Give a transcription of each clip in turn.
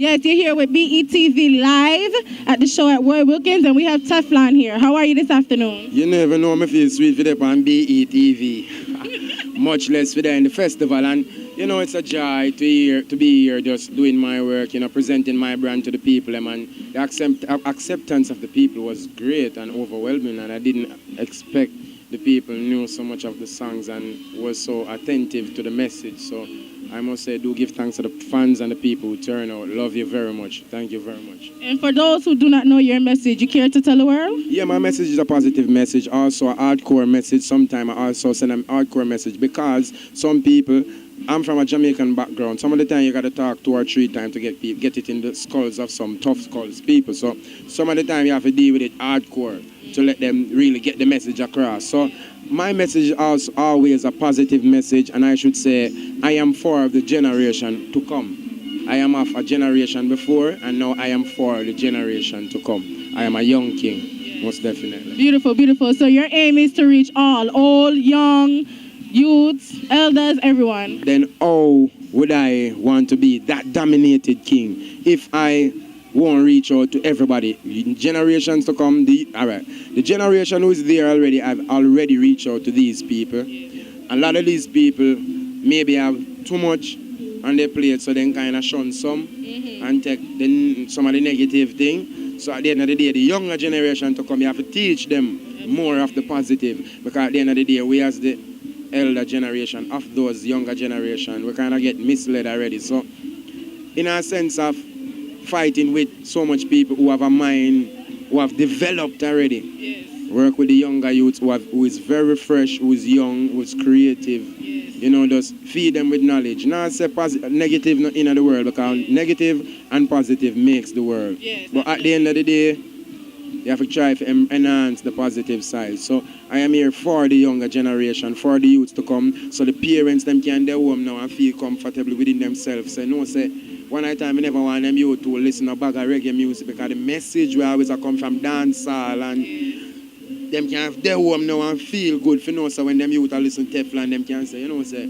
Yes, you're here with BETV live at the show at Roy Wilkins, and we have Teflon here. How are you this afternoon? You never know me feel sweet for them on BETV. Much less for them in the festival. And, you know, it's a joy to be here just doing my work, you know, presenting my brand to the people. And the acceptance of the people was great and overwhelming, and I didn't expect the people knew so much of the songs and was so attentive to the message. So I must say, do give thanks to the fans and the people who turn out. Love you very much. Thank you very much. And for those who do not know your message, you care to tell the world? Yeah, my message is a positive message, also a hardcore message. Sometimes I also send a hardcore message because some people, I'm from a Jamaican background. Some of the time you got to talk 2 or 3 times to get it in the skulls of some tough skulls people. So some of the time you have to deal with it hardcore to let them really get the message across. So my message is always a positive message, and I should say I am for the generation to come. I am of a generation before, and now I am for the generation to come. I am a young king, most definitely. Beautiful, beautiful. So your aim is to reach all, old, young, youths, elders, everyone. Then how would I want to be that dominated king if I won't reach out to everybody? Generations to come, the generation who is there already, I've already reached out to these people. A lot of these people maybe have too much on their plate, so they kind of shun some and take some of the negative thing. So at the end of the day, the younger generation to come, you have to teach them more of the positive, because at the end of the day, we as the elder generation of those younger generation, we kind of get misled already. So in a sense of fighting with so much people who have a mind, who have developed already. Yes. Work with the younger youths who is very fresh, who is young, who is creative. Yes. You know, just feed them with knowledge. Not say negative in the world, because negative and positive makes the world. Yes, but at the end of the day, you have to try to enhance the positive side. So I am here for the younger generation, for the youths to come, so the parents them can their home now and feel comfortable within themselves. Say no, say one night time I never want them youth to listen to bag of reggae music, because the message will always come from dancehall, and them can have their home now and feel good for know. So when them youth are listen to Teflon, them can say, you know, say,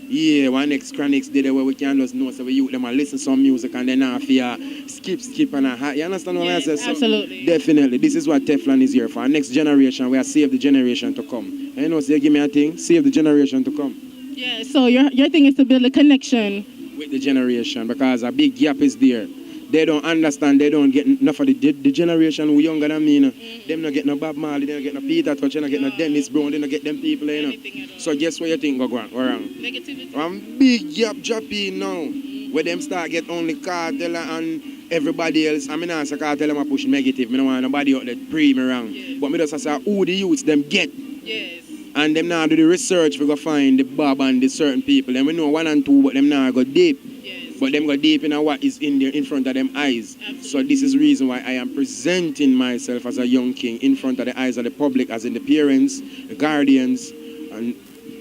yeah, one next Chronics did it where we can just know, so we youth them and listen to some music and then after skip and you understand what I say? So absolutely. Definitely, this is what Teflon is here for. Next generation, we are save the generation to come. And you know, say, give me a thing, save the generation to come. Yeah, so your thing is to build a connection with the generation, because a big gap is there. They don't understand, they don't get enough of the generation who younger than me. Them not get no Bob Marley, they don't get no Peter Touch, they don't get no Dennis Brown, they don't get them people, you know. So guess what you think go wrong? Negativity. Big gap dropping now, where them start get only Cartel and everybody else. I mean, I say Cartel them a push negative, I don't want nobody out there pre me wrong. Yes. But me just say who the youths them get. Yes. And them now do the research we go find the Bob and the certain people. And we know 1 and 2, but them now go deep. Yes. But them go deep in what is in there in front of them eyes. Absolutely. So this is the reason why I am presenting myself as a young king in front of the eyes of the public, as in the parents, the guardians, and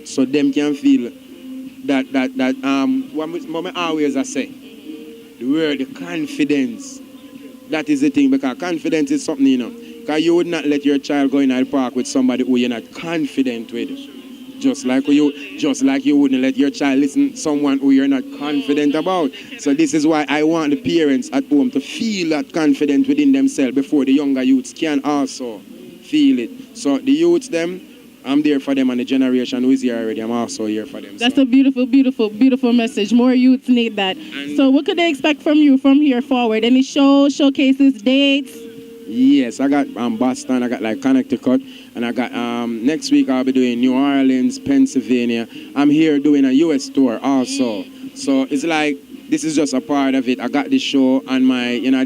so them can feel that what I always say, the word, the confidence. That is the thing, because confidence is something, you know. Because you would not let your child go in the park with somebody who you're not confident with. Just like you wouldn't let your child listen to someone who you're not confident about. So this is why I want the parents at home to feel that confidence within themselves before the younger youths can also feel it. So the youths them, I'm there for them, and the generation who is here already, I'm also here for them. That's a beautiful, beautiful, beautiful message. More youths need that. So what could they expect from you from here forward? Any shows, showcases, dates? Yes, I got Boston, I got like Connecticut, and I got next week I'll be doing New Orleans, Pennsylvania. I'm here doing a US tour also. So it's like, this is just a part of it. I got this show and my, you know,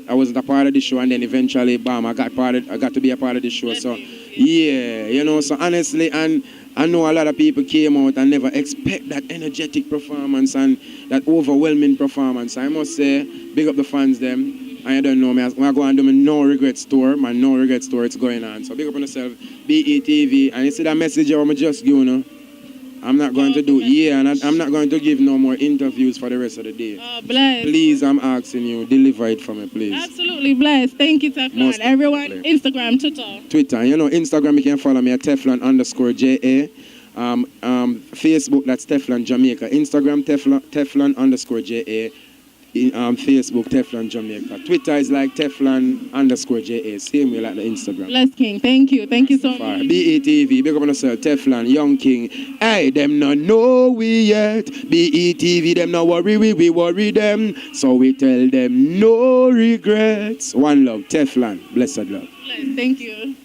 I wasn't a part of the show, and then eventually, bam, I got to be a part of the show. So yeah, you know, so honestly, and I know a lot of people came out and never expect that energetic performance and that overwhelming performance. I must say, big up the fans them. I don't know, I'm going to do my no regrets tour. My no regrets tour, it's going on. So big up on yourself, BETV. And you see that message I'm just giving, you know, I'm not going to do, and I'm not going to give no more interviews for the rest of the day. Oh, bless. Please, I'm asking you, deliver it for me, please. Absolutely blessed. Thank you, Teflon. Everyone, Instagram, Twitter. You know, Instagram, you can follow me at Teflon_JA. Facebook, that's Teflon Jamaica. Instagram, Teflon_JA. Facebook, Teflon Jamaica. Twitter is like Teflon_JA. Same way like the Instagram. Bless King. Thank you. Thank you so much. BETV, big up on yourself, Teflon, Young King. Hey, them not know we yet. BETV, them not worry, we worry them. So we tell them no regrets. One love, Teflon. Blessed love. Bless. Thank you.